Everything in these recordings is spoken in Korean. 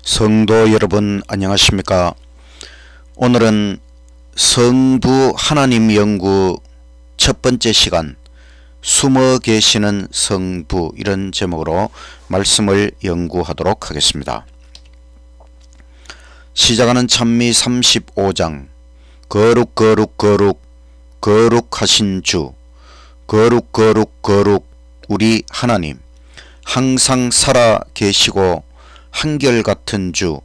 성도 여러분 안녕하십니까? 오늘은 성부 하나님 연구 첫 번째 시간 숨어 계시는 성부 이런 제목으로 말씀을 연구하도록 하겠습니다. 시작하는 찬미 35장 거룩 거룩 거룩 거룩하신 주 거룩 거룩 거룩 우리 하나님 항상 살아 계시고 한결같은 주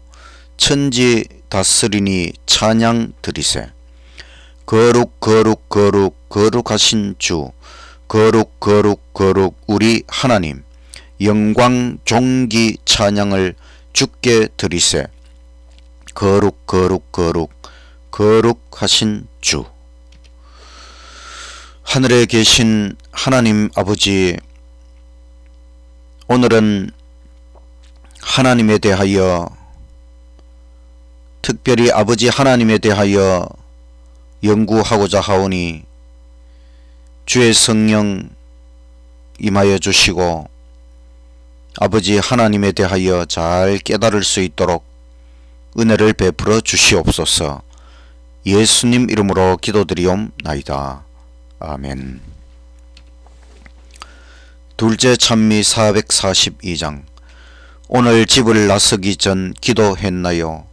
천지 다스리니 찬양 드리세. 거룩 거룩 거룩 거룩하신 주 거룩 거룩 거룩 우리 하나님 영광 존귀 찬양을 주께 드리세. 거룩 거룩 거룩 거룩하신 주. 하늘에 계신 하나님 아버지, 오늘은 하나님에 대하여, 특별히 아버지 하나님에 대하여 연구하고자 하오니 주의 성령 임하여 주시고 아버지 하나님에 대하여 잘 깨달을 수 있도록 은혜를 베풀어 주시옵소서. 예수님 이름으로 기도드리옵나이다. 아멘. 둘째 찬미 442장 오늘 집을 나서기 전 기도했나요?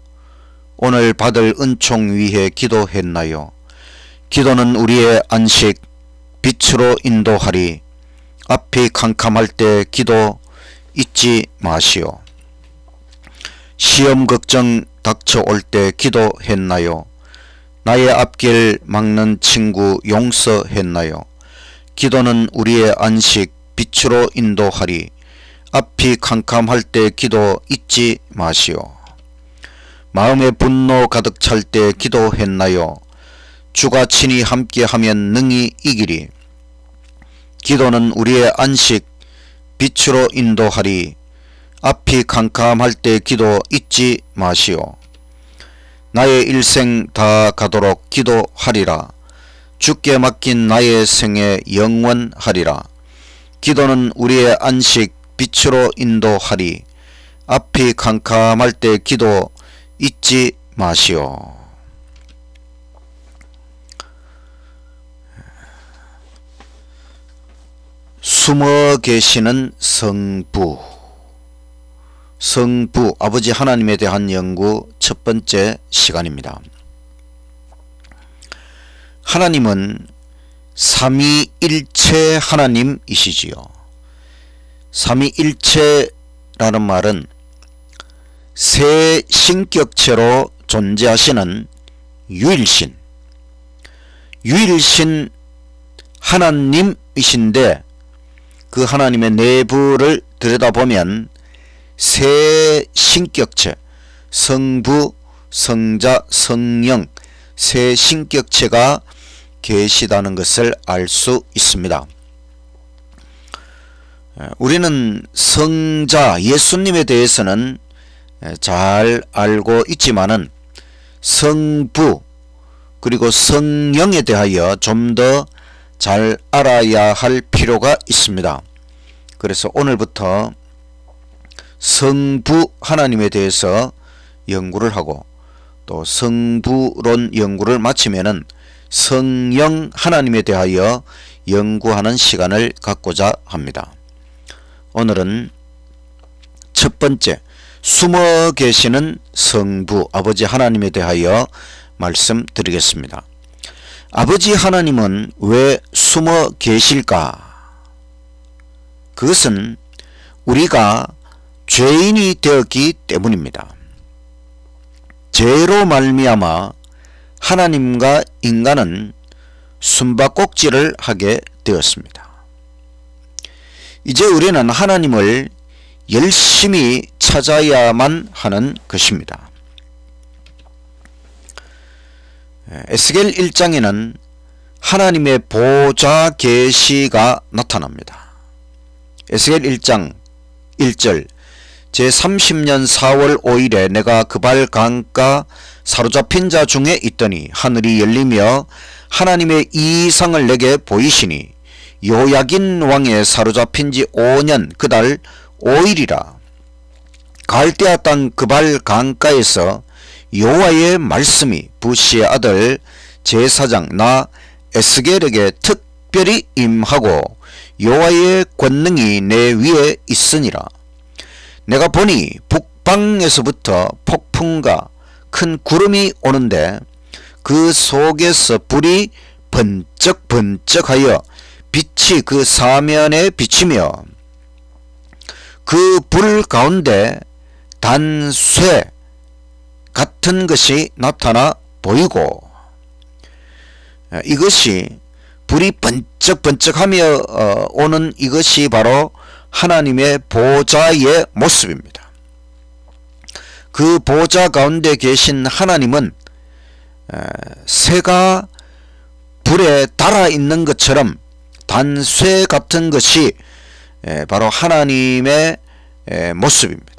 오늘 받을 은총 위해 기도했나요? 기도는 우리의 안식, 빛으로 인도하리. 앞이 캄캄할 때 기도 잊지 마시오. 시험 걱정 닥쳐올 때 기도했나요? 나의 앞길 막는 친구 용서했나요? 기도는 우리의 안식, 빛으로 인도하리. 앞이 캄캄할 때 기도 잊지 마시오. 마음에 분노 가득 찰 때 기도했나요? 주가 친히 함께하면 능히 이기리. 기도는 우리의 안식, 빛으로 인도하리. 앞이 캄캄할 때 기도 잊지 마시오. 나의 일생 다 가도록 기도하리라. 주께 맡긴 나의 생에 영원하리라. 기도는 우리의 안식, 빛으로 인도하리. 앞이 캄캄할 때 기도 잊지 마시오. 숨어 계시는 성부. 성부 아버지 하나님에 대한 연구 첫 번째 시간입니다. 하나님은 삼위일체 하나님이시지요. 삼위일체라는 말은 세 신격체로 존재하시는 유일신 하나님이신데, 그 하나님의 내부를 들여다보면 세 신격체, 성부, 성자, 성령 세 신격체가 계시다는 것을 알 수 있습니다. 우리는 성자 예수님에 대해서는 잘 알고 있지만은 성부 그리고 성령에 대하여 좀 더 잘 알아야 할 필요가 있습니다. 그래서 오늘부터 성부 하나님에 대해서 연구를 하고, 또 성부론 연구를 마치면은 성령 하나님에 대하여 연구하는 시간을 갖고자 합니다. 오늘은 첫 번째 숨어 계시는 성부 아버지 하나님에 대하여 말씀드리겠습니다. 아버지 하나님은 왜 숨어 계실까? 그것은 우리가 죄인이 되었기 때문입니다. 죄로 말미암아 하나님과 인간은 숨바꼭질을 하게 되었습니다. 이제 우리는 하나님을 열심히 찾아야만 하는 것입니다. 에스겔 1장에는 하나님의 보좌 계시가 나타납니다. 에스겔 1장 1절 제30년 4월 5일에 내가 그발 강가 사로잡힌 자 중에 있더니 하늘이 열리며 하나님의 이상을 내게 보이시니 요야긴 왕에 사로잡힌 지 5년 그달 5일이라. 갈대아 땅 그발 강가에서 여호와의 말씀이 부시의 아들 제사장 나 에스겔에게 특별히 임하고 여호와의 권능이 내 위에 있으니라. 내가 보니 북방에서부터 폭풍과 큰 구름이 오는데 그 속에서 불이 번쩍번쩍하여 빛이 그 사면에 비치며 그 불 가운데 단쇠 같은 것이 나타나 보이고, 이것이 불이 번쩍번쩍하며 오는 이것이 바로 하나님의 보좌의 모습입니다. 그 보좌 가운데 계신 하나님은 새가 불에 달아 있는 것처럼 단쇠 같은 것이 바로 하나님의 모습입니다.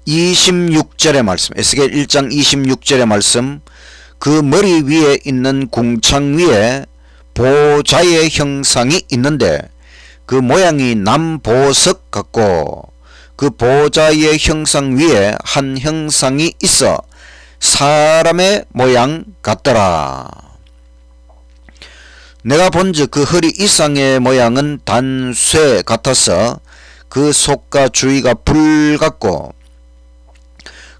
26절의 말씀, 에스겔 1장 26절의 말씀, 그 머리 위에 있는 궁창 위에 보좌의 형상이 있는데 그 모양이 남보석 같고 그 보좌의 형상 위에 한 형상이 있어 사람의 모양 같더라. 내가 본즉 그 허리 이상의 모양은 단쇠 같아서 그 속과 주위가 불 같고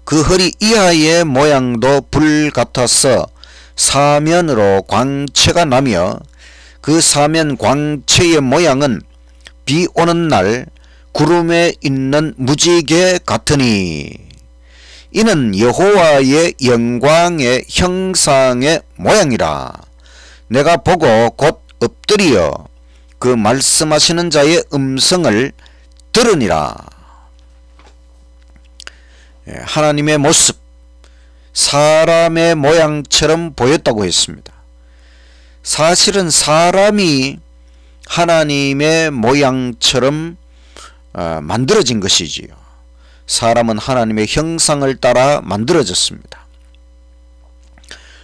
그 허리 이하의 모양도 불 같아서 사면으로 광채가 나며 그 사면 광채의 모양은 비 오는 날 구름에 있는 무지개 같으니 이는 여호와의 영광의 형상의 모양이라. 내가 보고 곧 엎드려 그 말씀하시는 자의 음성을 들으니라. 하나님의 모습, 사람의 모양처럼 보였다고 했습니다. 사실은 사람이 하나님의 모양처럼 만들어진 것이지요. 사람은 하나님의 형상을 따라 만들어졌습니다.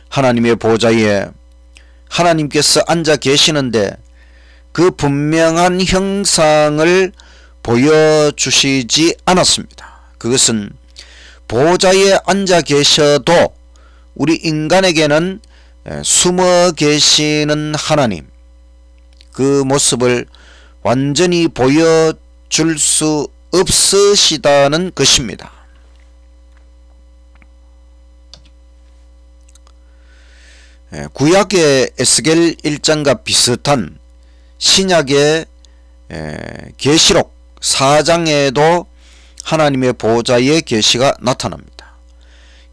하나님의 보좌에 하나님께서 앉아 계시는데 그 분명한 형상을 보여주시지 않았습니다. 그것은 보좌에 앉아 계셔도 우리 인간에게는 숨어 계시는 하나님, 그 모습을 완전히 보여줄 수 없으시다는 것입니다. 구약의 에스겔 1장과 비슷한 신약의 계시록 4장에도 하나님의 보좌의 계시가 나타납니다.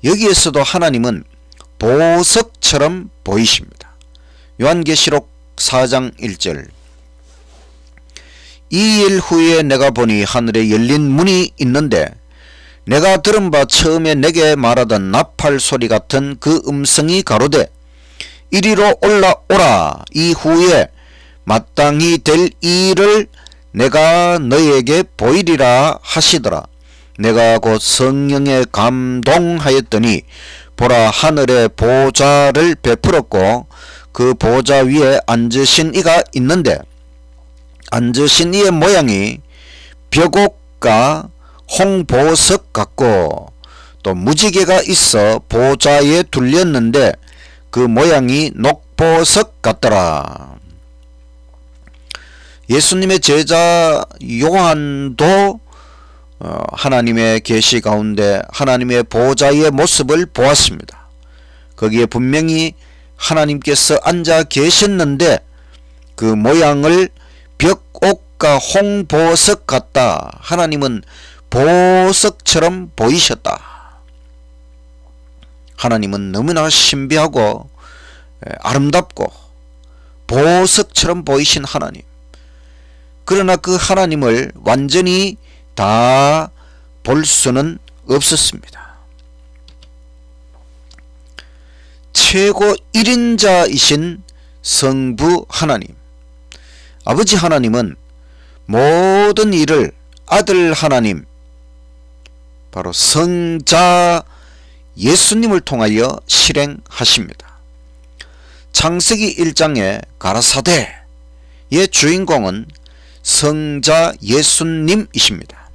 여기에서도 하나님은 보석처럼 보이십니다. 요한계시록 4장 1절, 2일 후에 내가 보니 하늘에 열린 문이 있는데 내가 들은 바 처음에 내게 말하던 나팔 소리 같은 그 음성이 가로되 이리로 올라오라. 이후에 마땅히 될 일을 내가 너에게 보이리라 하시더라. 내가 곧 성령에 감동하였더니 보라, 하늘에 보좌를 베풀었고 그 보좌 위에 앉으신 이가 있는데 앉으신 이의 모양이 벽옥과 홍보석 같고 또 무지개가 있어 보좌에 둘렸는데 그 모양이 녹보석 같더라. 예수님의 제자 요한도 하나님의 계시 가운데 하나님의 보좌의 모습을 보았습니다. 거기에 분명히 하나님께서 앉아 계셨는데 그 모양을 벽옥과 홍보석 같다. 하나님은 보석처럼 보이셨다. 하나님은 너무나 신비하고 아름답고 보석처럼 보이신 하나님. 그러나 그 하나님을 완전히 다 볼 수는 없었습니다. 최고 1인자이신 성부 하나님, 아버지 하나님은 모든 일을 아들 하나님, 바로 성자 예수님을 통하여 실행하십니다. 창세기 1장의 가라사대의 주인공은 성자 예수님이십니다.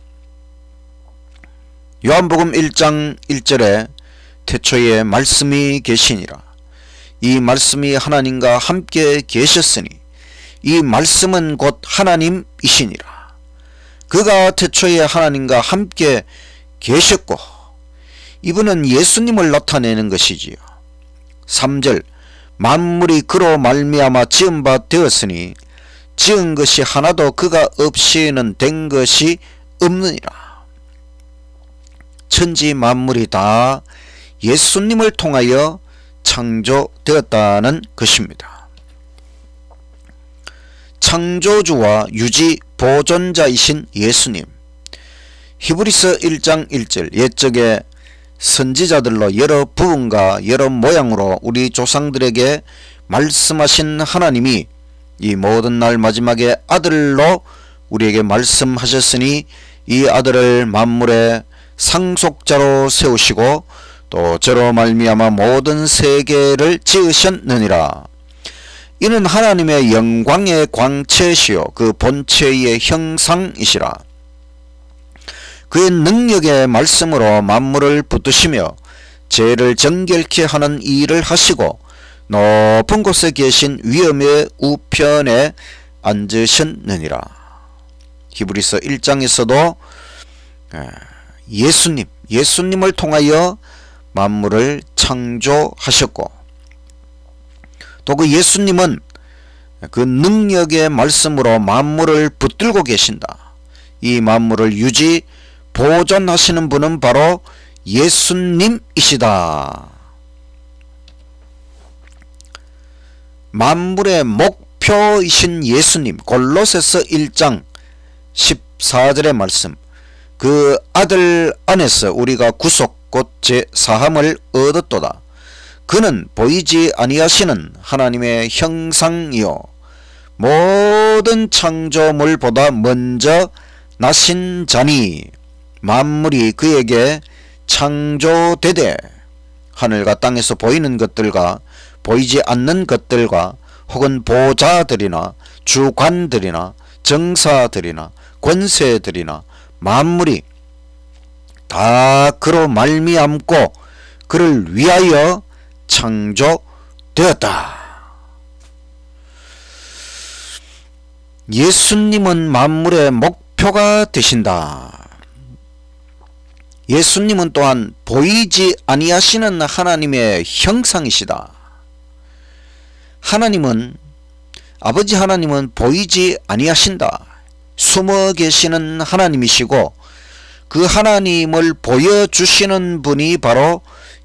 요한복음 1장 1절에 태초에 말씀이 계시니라. 이 말씀이 하나님과 함께 계셨으니 이 말씀은 곧 하나님이시니라. 그가 태초에 하나님과 함께 계셨고, 이분은 예수님을 나타내는 것이지요. 3절 만물이 그로 말미암아 지은 바 되었으니 지은 것이 하나도 그가 없이는 된 것이 없느니라. 천지 만물이 다 예수님을 통하여 창조되었다는 것입니다. 창조주와 유지 보존자이신 예수님. 히브리서 1장 1절 옛적에 선지자들로 여러 부분과 여러 모양으로 우리 조상들에게 말씀하신 하나님이 이 모든 날 마지막에 아들로 우리에게 말씀하셨으니 이 아들을 만물의 상속자로 세우시고 또 저로 말미암아 모든 세계를 지으셨느니라. 이는 하나님의 영광의 광채시요 그 본체의 형상이시라. 그의 능력의 말씀으로 만물을 붙드시며 죄를 정결케 하는 일을 하시고 높은 곳에 계신 위엄의 우편에 앉으셨느니라. 히브리서 1장에서도 예수님을 통하여 만물을 창조하셨고, 또 그 예수님은 그 능력의 말씀으로 만물을 붙들고 계신다. 이 만물을 유지 보존하시는 분은 바로 예수님이시다. 만물의 목표이신 예수님. 골로새서 1장 14절의 말씀. 그 아들 안에서 우리가 구속 곧 제사함을 얻었도다. 그는 보이지 아니하시는 하나님의 형상이요 모든 창조물보다 먼저 나신 자니 만물이 그에게 창조되되 하늘과 땅에서 보이는 것들과 보이지 않는 것들과 혹은 보좌들이나 주관들이나 정사들이나 권세들이나 만물이 다 그로 말미암고 그를 위하여 창조되었다. 예수님은 만물의 목표가 되신다. 예수님은 또한 보이지 아니하시는 하나님의 형상이시다. 아버지 하나님은 보이지 아니하신다. 숨어 계시는 하나님이시고 그 하나님을 보여주시는 분이 바로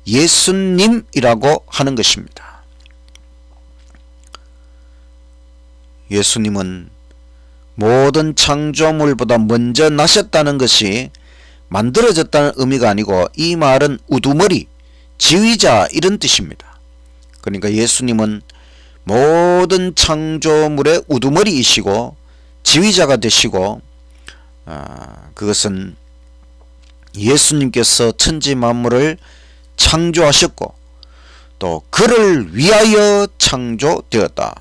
예수님이라고 하는 것입니다. 예수님은 모든 창조물보다 먼저 나셨다는 것이 만들어졌다는 의미가 아니고, 이 말은 우두머리, 지휘자 이런 뜻입니다. 그러니까 예수님은 모든 창조물의 우두머리이시고 지휘자가 되시고, 그것은 예수님께서 천지 만물을 창조하셨고 또 그를 위하여 창조되었다.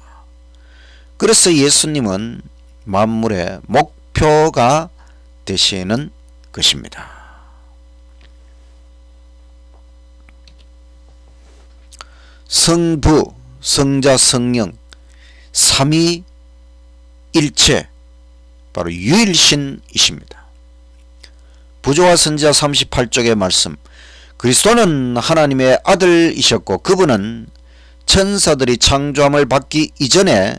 그래서 예수님은 만물의 목표가 되시는 것입니다. 성부, 성자, 성령 삼위일체, 바로 유일신이십니다. 부조와 선지자 38쪽의 말씀. 그리스도는 하나님의 아들이셨고 그분은 천사들이 창조함을 받기 이전에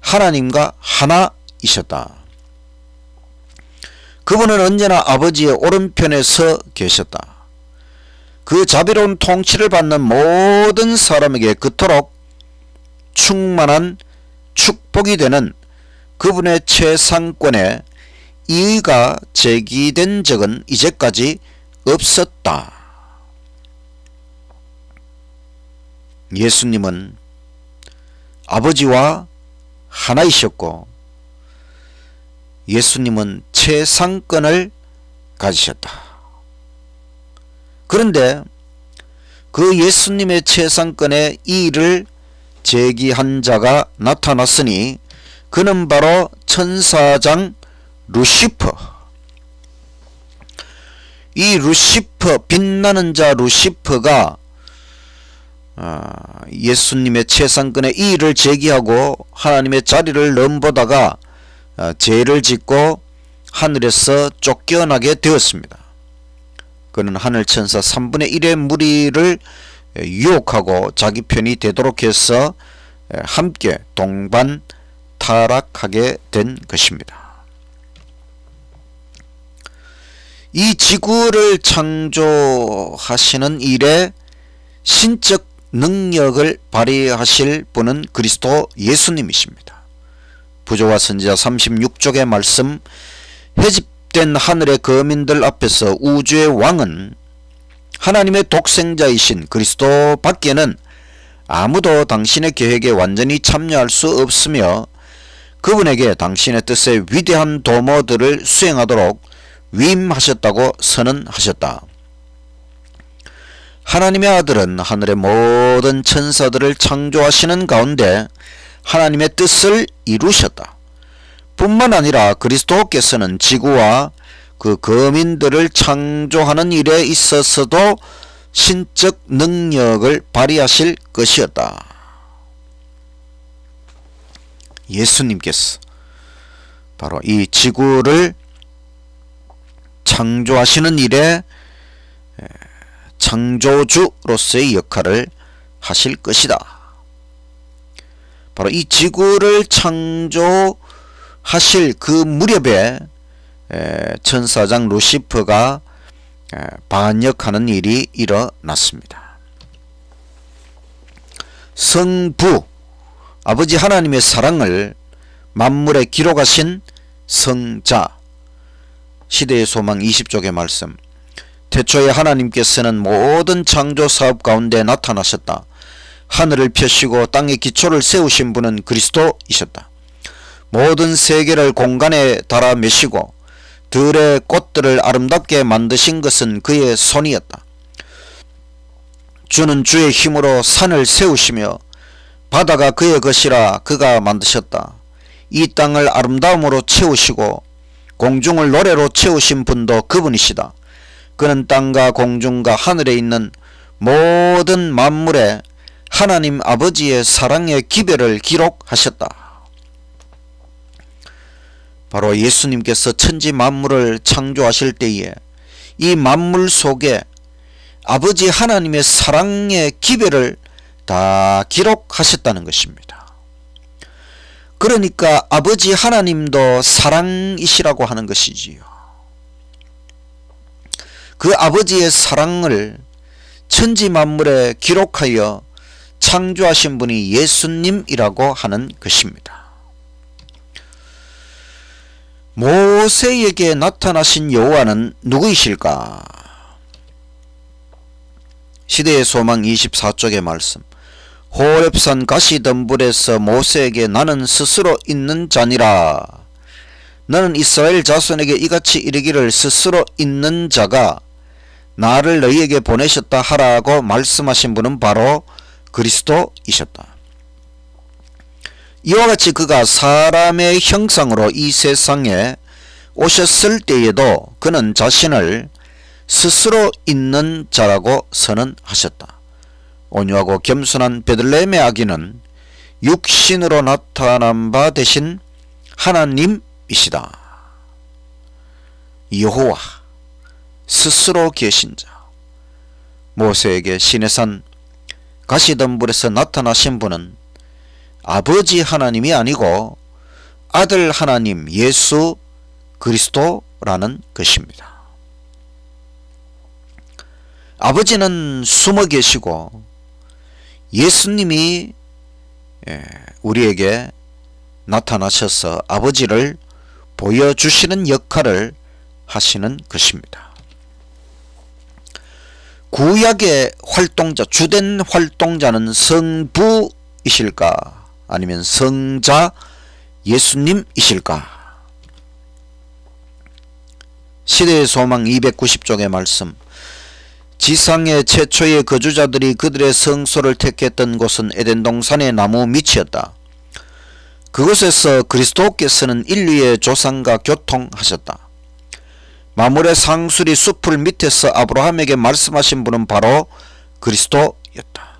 하나님과 하나이셨다. 그분은 언제나 아버지의 오른편에 서 계셨다. 그 자비로운 통치를 받는 모든 사람에게 그토록 충만한 축복이 되는 그분의 최상권에 이의가 제기된 적은 이제까지 없었다. 예수님은 아버지와 하나이셨고 예수님은 최상권을 가지셨다. 그런데 그 예수님의 최상권에 이의를 제기한 자가 나타났으니 그는 바로 천사장 루시퍼. 이 루시퍼, 빛나는 자 루시퍼가 예수님의 최상권의 이의를 제기하고 하나님의 자리를 넘보다가 죄를 짓고 하늘에서 쫓겨나게 되었습니다. 그는 하늘천사 3분의 1의 무리를 유혹하고 자기 편이 되도록 해서 함께 동반 타락하게 된 것입니다. 이 지구를 창조하시는 일에 신적 능력을 발휘하실 분은 그리스도 예수님이십니다. 부조와 선지자 36쪽의 말씀, 회집된 하늘의 거민들 앞에서 우주의 왕은 하나님의 독생자이신 그리스도 밖에는 아무도 당신의 계획에 완전히 참여할 수 없으며 그분에게 당신의 뜻의 위대한 도모들을 수행하도록 위임하셨다고 선언하셨다. 하나님의 아들은 하늘의 모든 천사들을 창조하시는 가운데 하나님의 뜻을 이루셨다. 뿐만 아니라 그리스도께서는 지구와 그 거민들을 창조하는 일에 있어서도 신적 능력을 발휘하실 것이었다. 예수님께서 바로 이 지구를 창조하시는 일에 창조주로서의 역할을 하실 것이다. 바로 이 지구를 창조하실 그 무렵에 천사장 루시퍼가 반역하는 일이 일어났습니다. 성부, 아버지 하나님의 사랑을 만물에 기록하신 성자, 시대의 소망 20쪽의 말씀, 태초에 하나님께서는 모든 창조사업 가운데 나타나셨다. 하늘을 펴시고 땅의 기초를 세우신 분은 그리스도이셨다. 모든 세계를 공간에 달아 메시고 들의 꽃들을 아름답게 만드신 것은 그의 손이었다. 주는 주의 힘으로 산을 세우시며 바다가 그의 것이라 그가 만드셨다. 이 땅을 아름다움으로 채우시고 공중을 노래로 채우신 분도 그분이시다. 그는 땅과 공중과 하늘에 있는 모든 만물에 하나님 아버지의 사랑의 기별을 기록하셨다. 바로 예수님께서 천지 만물을 창조하실 때에 이 만물 속에 아버지 하나님의 사랑의 기별을 다 기록하셨다는 것입니다. 그러니까 아버지 하나님도 사랑이시라고 하는 것이지요. 그 아버지의 사랑을 천지 만물에 기록하여 창조하신 분이 예수님이라고 하는 것입니다. 모세에게 나타나신 여호와는 누구이실까? 시대의 소망 24쪽의 말씀, 호렙산 가시덤불에서 모세에게 나는 스스로 있는 자니라. 너는 이스라엘 자손에게 이같이 이르기를 스스로 있는 자가 나를 너희에게 보내셨다 하라고 말씀하신 분은 바로 그리스도이셨다. 이와 같이 그가 사람의 형상으로 이 세상에 오셨을 때에도 그는 자신을 스스로 있는 자라고 선언하셨다. 온유하고 겸손한 베들레헴의 아기는 육신으로 나타난 바 되신 하나님이시다. 여호와, 스스로 계신 자. 모세에게 시내산 가시덤불에서 나타나신 분은 아버지 하나님이 아니고 아들 하나님 예수 그리스도라는 것입니다. 아버지는 숨어 계시고 예수님이 우리에게 나타나셔서 아버지를 보여주시는 역할을 하시는 것입니다. 구약의 활동자, 주된 활동자는 성부이실까? 아니면 성자 예수님이실까? 시대의 소망 290쪽의 말씀, 지상의 최초의 거주자들이 그들의 성소를 택했던 곳은 에덴 동산의 나무 밑이었다. 그곳에서 그리스도께서는 인류의 조상과 교통하셨다. 마물의 상수리 숲을 밑에서 아브라함에게 말씀하신 분은 바로 그리스도였다.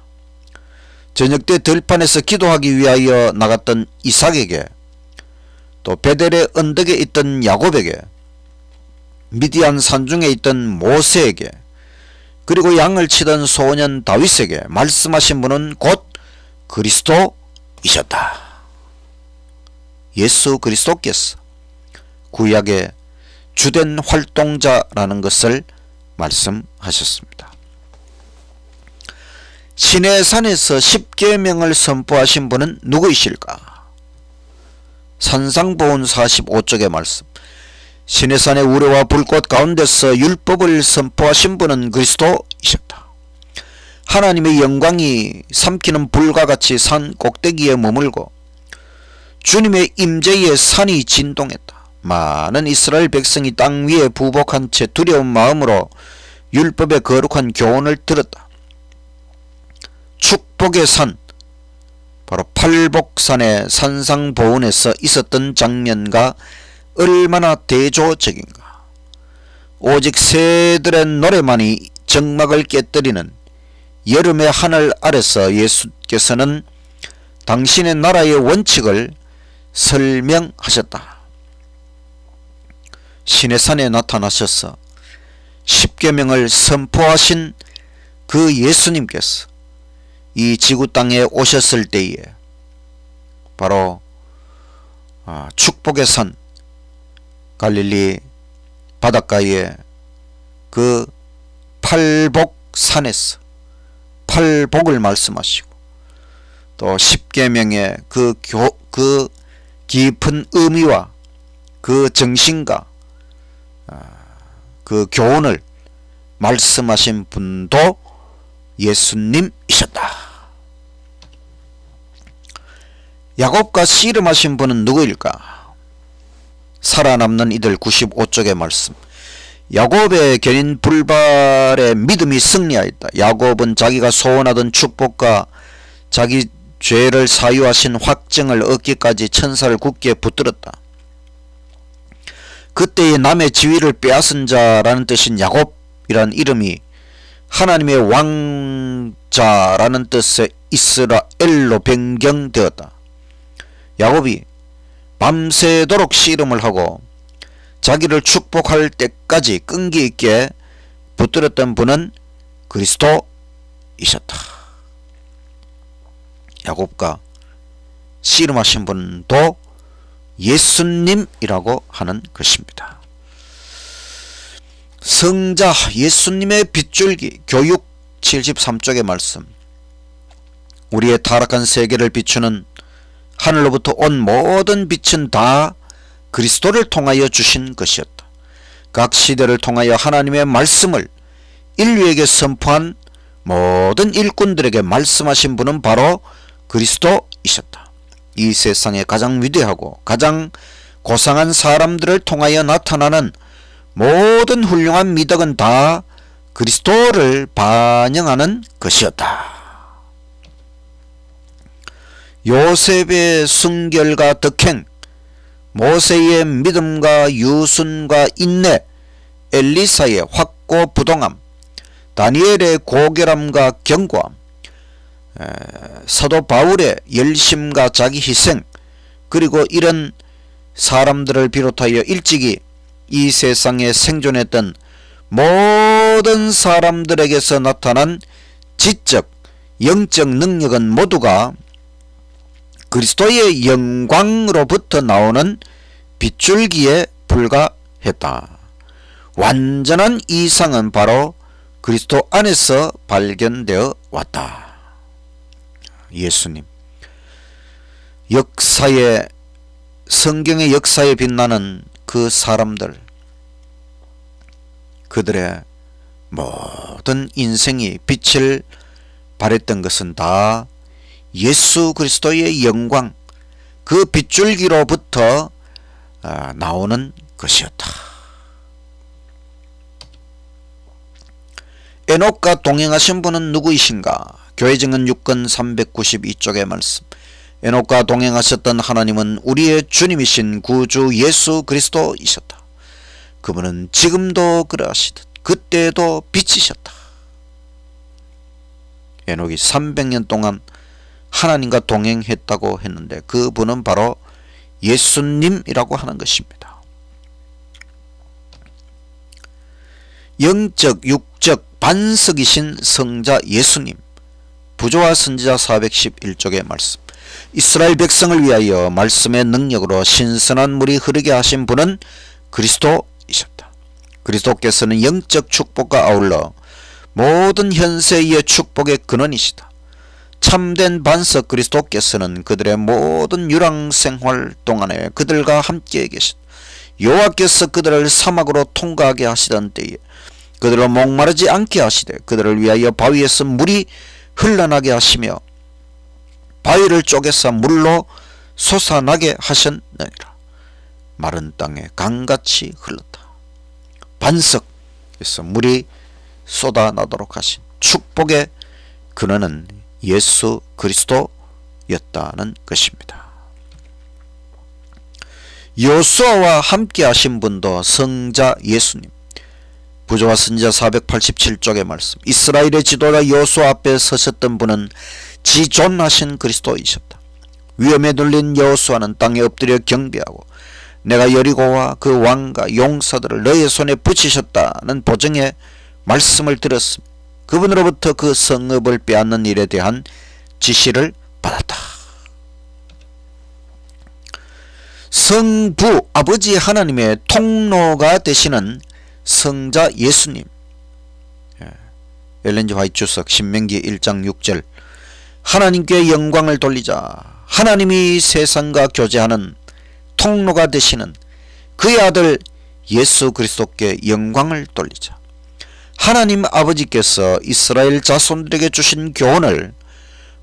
저녁 때 들판에서 기도하기 위하여 나갔던 이삭에게, 또 베델의 언덕에 있던 야곱에게, 미디안 산중에 있던 모세에게, 그리고 양을 치던 소년 다윗에게 말씀하신 분은 곧 그리스도이셨다. 예수 그리스도께서 구약의 주된 활동자라는 것을 말씀하셨습니다. 시내산에서 십계명을 선포하신 분은 누구이실까? 산상보훈 45쪽의 말씀. 시내산의 우레와 불꽃 가운데서 율법을 선포하신 분은 그리스도이셨다. 하나님의 영광이 삼키는 불과 같이 산 꼭대기에 머물고 주님의 임재에 산이 진동했다. 많은 이스라엘 백성이 땅 위에 부복한 채 두려운 마음으로 율법의 거룩한 교훈을 들었다. 축복의 산, 바로 팔복산의 산상보훈에서 있었던 장면과 얼마나 대조적인가. 오직 새들의 노래만이 정막을 깨뜨리는 여름의 하늘 아래서 예수께서는 당신의 나라의 원칙을 설명하셨다. 시내산에 나타나셔서 십계명을 선포하신 그 예수님께서 이 지구 땅에 오셨을 때에 바로 축복의 산 갈릴리 바닷가에 그 팔복산에서 팔복을 말씀하시고 또 십계명의 그 깊은 의미와 그 정신과 그 교훈을 말씀하신 분도 예수님이셨다. 야곱과 씨름하신 분은 누구일까? 살아남는 이들 95쪽의 말씀. 야곱의 견인 불발의 믿음이 승리하였다. 야곱은 자기가 소원하던 축복과 자기 죄를 사유하신 확증을 얻기까지 천사를 굳게 붙들었다. 그때의 남의 지위를 빼앗은 자라는 뜻인 야곱이란 이름이 하나님의 왕자라는 뜻의 이스라엘로 변경되었다. 야곱이 밤새도록 씨름을 하고 자기를 축복할 때까지 끈기 있게 붙들었던 분은 그리스도이셨다. 야곱과 씨름하신 분도 예수님이라고 하는 것입니다. 성자 예수님의 빗줄기 교육 73쪽의 말씀. 우리의 타락한 세계를 비추는 하늘로부터 온 모든 빛은 다 그리스도를 통하여 주신 것이었다. 각 시대를 통하여 하나님의 말씀을 인류에게 선포한 모든 일꾼들에게 말씀하신 분은 바로 그리스도이셨다. 이 세상에 가장 위대하고 가장 고상한 사람들을 통하여 나타나는 모든 훌륭한 미덕은 다 그리스도를 반영하는 것이었다. 요셉의 순결과 덕행, 모세의 믿음과 유순과 인내, 엘리사의 확고부동함, 다니엘의 고결함과 견고함, 사도 바울의 열심과 자기 희생, 그리고 이런 사람들을 비롯하여 일찍이 이 세상에 생존했던 모든 사람들에게서 나타난 지적, 영적 능력은 모두가 그리스도의 영광으로부터 나오는 빗줄기에 불과했다. 완전한 이상은 바로 그리스도 안에서 발견되어 왔다. 예수님, 역사의 성경의 역사에 빛나는 그 사람들, 그들의 모든 인생이 빛을 발했던 것은 다 예수 그리스도의 영광, 그 빗줄기로부터 나오는 것이었다. 에녹과 동행하신 분은 누구이신가? 교회증언 6권 392쪽의 말씀. 에녹과 동행하셨던 하나님은 우리의 주님이신 구주 예수 그리스도이셨다. 그분은 지금도 그러하시듯 그때도 빛이셨다. 에녹이 300년 동안 하나님과 동행했다고 했는데 그분은 바로 예수님이라고 하는 것입니다. 영적 육적 반석이신 성자 예수님. 부조와 선지자 411쪽의 말씀. 이스라엘 백성을 위하여 말씀의 능력으로 신선한 물이 흐르게 하신 분은 그리스도이셨다. 그리스도께서는 영적 축복과 아울러 모든 현세의 축복의 근원이시다. 참된 반석 그리스도께서는 그들의 모든 유랑생활 동안에 그들과 함께 계셨다. 여호와께서 그들을 사막으로 통과하게 하시던 때에 그들을 목마르지 않게 하시되 그들을 위하여 바위에서 물이 흘러나게 하시며 바위를 쪼개서 물로 솟아나게 하셨느니라. 마른 땅에 강같이 흘렀다. 반석에서 물이 쏟아나도록 하신 축복의 근원은 예수 그리스도였다는 것입니다. 여호수아와 함께 하신 분도 성자 예수님. 부조와 선지자 487쪽의 말씀. 이스라엘의 지도자 여호수아 앞에 서셨던 분은 지존하신 그리스도이셨다. 위험에 눌린 여호수아는 땅에 엎드려 경배하고 내가 여리고와 그 왕과 용사들을 너의 손에 붙이셨다는 보증의 말씀을 들었으며 그분으로부터 그 성읍을 빼앗는 일에 대한 지시를 받았다. 성부 아버지 하나님의 통로가 되시는 성자 예수님. 엘렌 지 화이트 주석 신명기 1장 6절. 하나님께 영광을 돌리자. 하나님이 세상과 교제하는 통로가 되시는 그의 아들 예수 그리스도께 영광을 돌리자. 하나님 아버지께서 이스라엘 자손들에게 주신 교훈을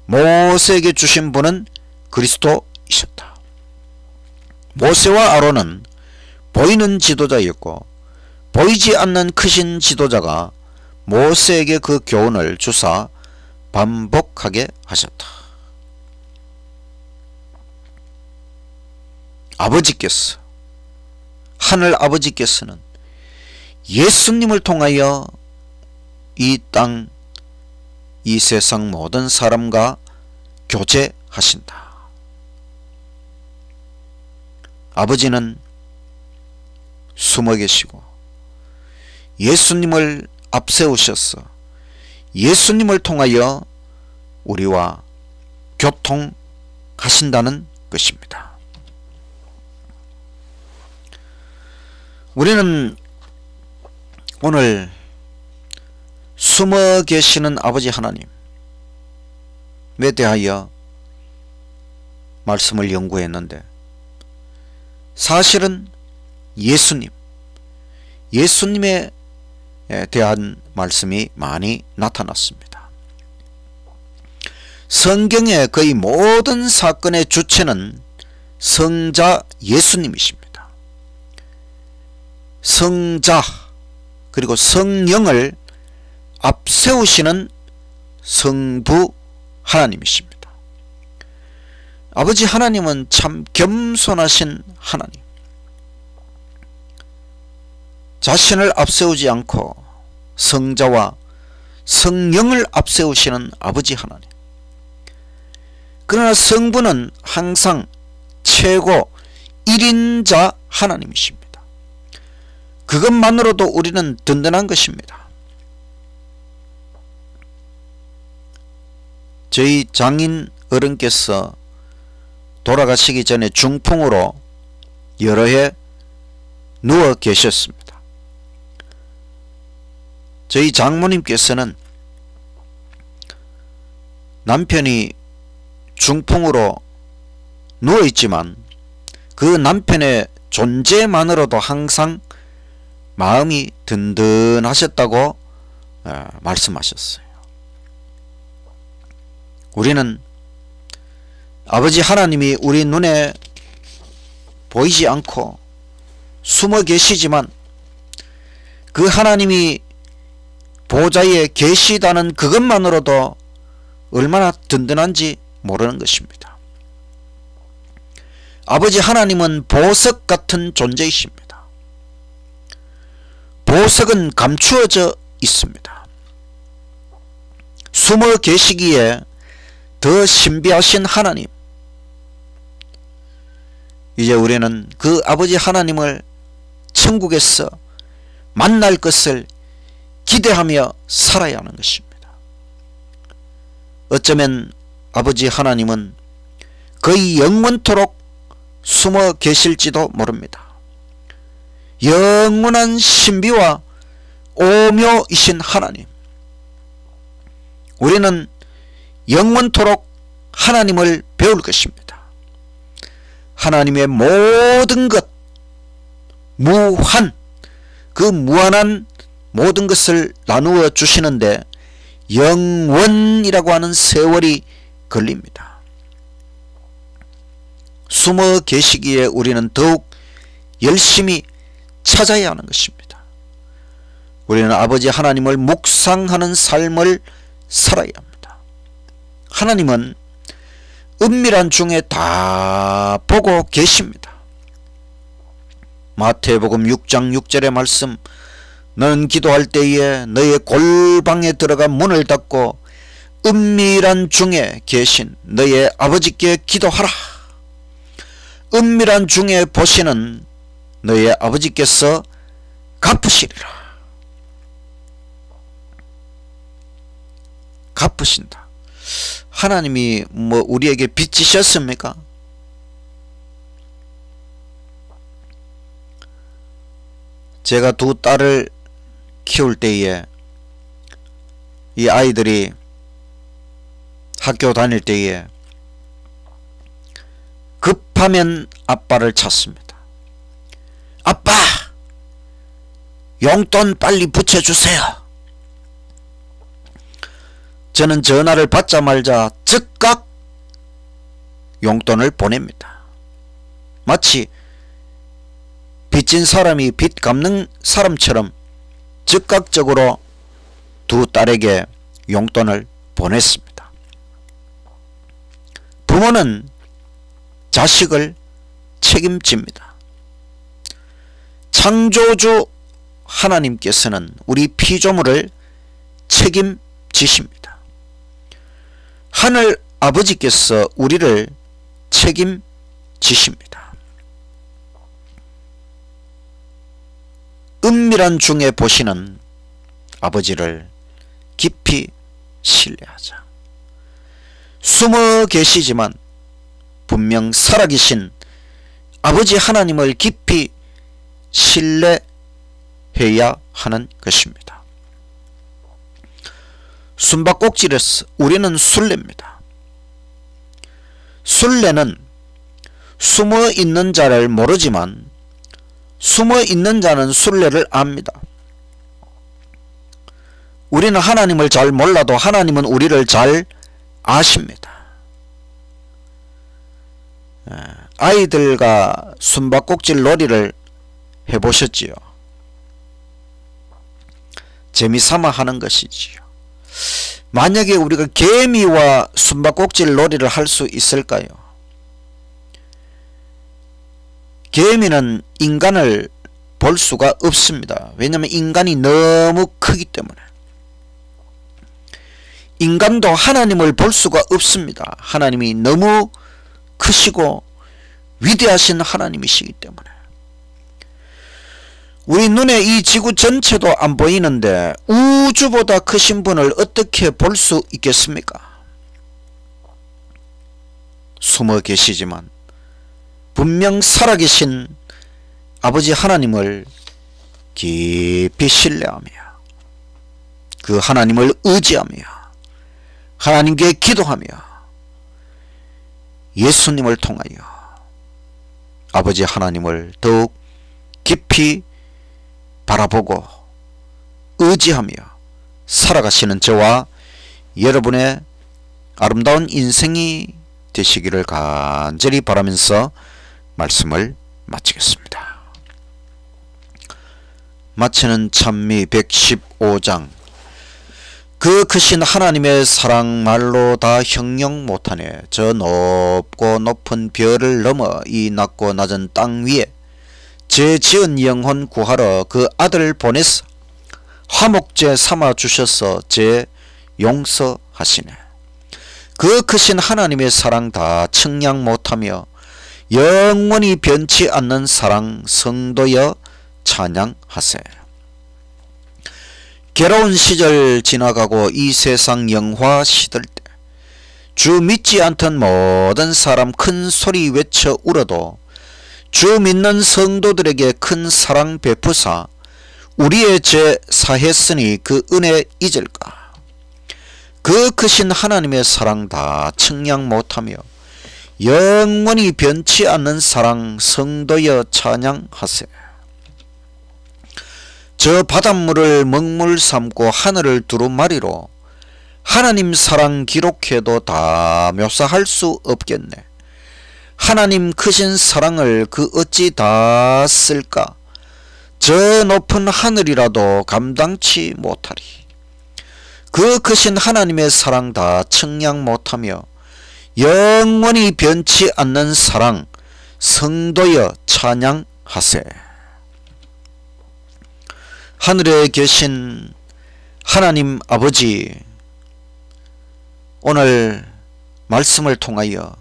모세에게 주신 분은 그리스도이셨다. 모세와 아론은 보이는 지도자였고 보이지 않는 크신 지도자가 모세에게 그 교훈을 주사 반복하게 하셨다. 아버지께서, 하늘 아버지께서는 예수님을 통하여 이 땅, 이 세상 모든 사람과 교제하신다. 아버지는 숨어 계시고 예수님을 앞세우셔서 예수님을 통하여 우리와 교통하신다는 것입니다. 우리는 오늘 숨어 계시는 아버지 하나님에 대하여 말씀을 연구했는데 사실은 예수님에 대한 말씀이 많이 나타났습니다. 성경의 거의 모든 사건의 주체는 성자 예수님이십니다. 성자 그리고 성령을 앞세우시는 성부 하나님이십니다. 아버지 하나님은 참 겸손하신 하나님. 자신을 앞세우지 않고 성자와 성령을 앞세우시는 아버지 하나님. 그러나 성부는 항상 최고 1인자 하나님이십니다. 그것만으로도 우리는 든든한 것입니다. 저희 장인 어른께서 돌아가시기 전에 중풍으로 여러 해 누워 계셨습니다. 저희 장모님께서는 남편이 중풍으로 누워있지만 그 남편의 존재만으로도 항상 마음이 든든하셨다고 말씀하셨어요. 우리는 아버지 하나님이 우리 눈에 보이지 않고 숨어 계시지만 그 하나님이 보좌에 계시다는 그것만으로도 얼마나 든든한지 모르는 것입니다. 아버지 하나님은 보석 같은 존재이십니다. 보석은 감추어져 있습니다. 숨어 계시기에 더 신비하신 하나님, 이제 우리는 그 아버지 하나님을 천국에서 만날 것을 기대하며 살아야 하는 것입니다. 어쩌면 아버지 하나님은 거의 영원토록 숨어 계실지도 모릅니다. 영원한 신비와 오묘이신 하나님, 우리는 영원토록 하나님을 배울 것입니다. 하나님의 모든 것, 무한, 그 무한한 모든 것을 나누어 주시는데 영원이라고 하는 세월이 걸립니다. 숨어 계시기에 우리는 더욱 열심히 찾아야 하는 것입니다. 우리는 아버지 하나님을 묵상하는 삶을 살아야 합니다. 하나님은 은밀한 중에 다 보고 계십니다. 마태복음 6장 6절의 말씀, 너는 기도할 때에 너의 골방에 들어가 문을 닫고 은밀한 중에 계신 너의 아버지께 기도하라. 은밀한 중에 보시는 너의 아버지께서 갚으시리라. 갚으신다. 하나님이 우리에게 빚지셨습니까? 제가 두 딸을 키울 때에 이 아이들이 학교 다닐 때에 급하면 아빠를 찾습니다. 아빠! 용돈 빨리 붙여주세요. 저는 전화를 받자마자 즉각 용돈을 보냅니다. 마치 빚진 사람이 빚 갚는 사람처럼 즉각적으로 두 딸에게 용돈을 보냈습니다. 부모는 자식을 책임집니다. 창조주 하나님께서는 우리 피조물을 책임지십니다. 하늘 아버지께서 우리를 책임지십니다. 은밀한 중에 보시는 아버지를 깊이 신뢰하자. 숨어 계시지만 분명 살아계신 아버지 하나님을 깊이 신뢰해야 하는 것입니다. 숨바꼭질에서 우리는 술래입니다. 술래는 숨어 있는 자를 모르지만 숨어 있는 자는 술래를 압니다. 우리는 하나님을 잘 몰라도 하나님은 우리를 잘 아십니다. 아이들과 숨바꼭질 놀이를 해보셨지요? 재미삼아 하는 것이지요. 만약에 우리가 개미와 숨바꼭질 놀이를 할 수 있을까요? 개미는 인간을 볼 수가 없습니다. 왜냐하면 인간이 너무 크기 때문에. 인간도 하나님을 볼 수가 없습니다. 하나님이 너무 크시고 위대하신 하나님이시기 때문에. 우리 눈에 이 지구 전체도 안 보이는데 우주보다 크신 분을 어떻게 볼 수 있겠습니까? 숨어 계시지만 분명 살아계신 아버지 하나님을 깊이 신뢰하며 그 하나님을 의지하며 하나님께 기도하며 예수님을 통하여 아버지 하나님을 더욱 깊이 바라보고 의지하며 살아가시는 저와 여러분의 아름다운 인생이 되시기를 간절히 바라면서 말씀을 마치겠습니다. 마치는 찬미 115장. 그 크신 하나님의 사랑 말로 다 형용 못하네. 저 높고 높은 별을 넘어 이 낮고 낮은 땅 위에 제 지은 영혼 구하러 그 아들 보내서 화목제 삼아 주셔서 제 용서하시네. 그 크신 하나님의 사랑 다 측량 못하며 영원히 변치 않는 사랑 성도여 찬양하세. 괴로운 시절 지나가고 이 세상 영화 시들 때 주 믿지 않던 모든 사람 큰 소리 외쳐 울어도 주 믿는 성도들에게 큰 사랑 베푸사 우리의 죄 사했으니 그 은혜 잊을까. 그 크신 하나님의 사랑 다 측량 못하며 영원히 변치 않는 사랑 성도여 찬양하세. 저 바닷물을 먹물 삼고 하늘을 두루마리로 하나님 사랑 기록해도 다 묘사할 수 없겠네. 하나님 크신 사랑을 그 어찌 다 쓸까. 저 높은 하늘이라도 감당치 못하리. 그 크신 하나님의 사랑 다 측량 못하며 영원히 변치 않는 사랑 성도여 찬양하세. 하늘에 계신 하나님 아버지, 오늘 말씀을 통하여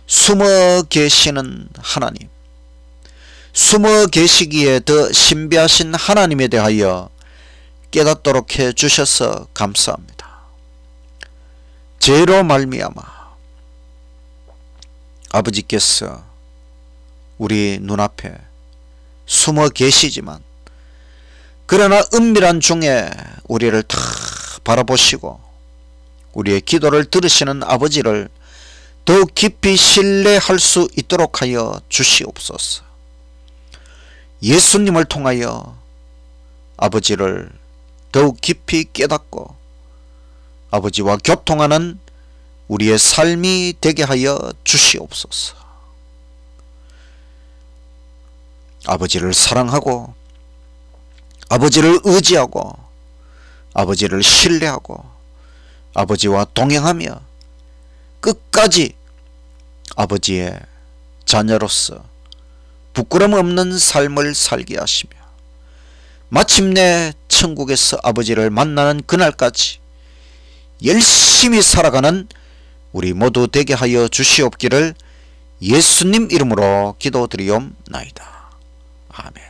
숨어 계시는 하나님, 숨어 계시기에 더 신비하신 하나님에 대하여 깨닫도록 해 주셔서 감사합니다. 죄로 말미암아 아버지께서 우리 눈앞에 숨어 계시지만 그러나 은밀한 중에 우리를 다 바라보시고 우리의 기도를 들으시는 아버지를 더욱 깊이 신뢰할 수 있도록 하여 주시옵소서. 예수님을 통하여 아버지를 더욱 깊이 깨닫고 아버지와 교통하는 우리의 삶이 되게 하여 주시옵소서. 아버지를 사랑하고 아버지를 의지하고 아버지를 신뢰하고 아버지와 동행하며 끝까지 아버지의 자녀로서 부끄럼 없는 삶을 살게 하시며 마침내 천국에서 아버지를 만나는 그날까지 열심히 살아가는 우리 모두 되게 하여 주시옵기를 예수님 이름으로 기도드리옵나이다. 아멘.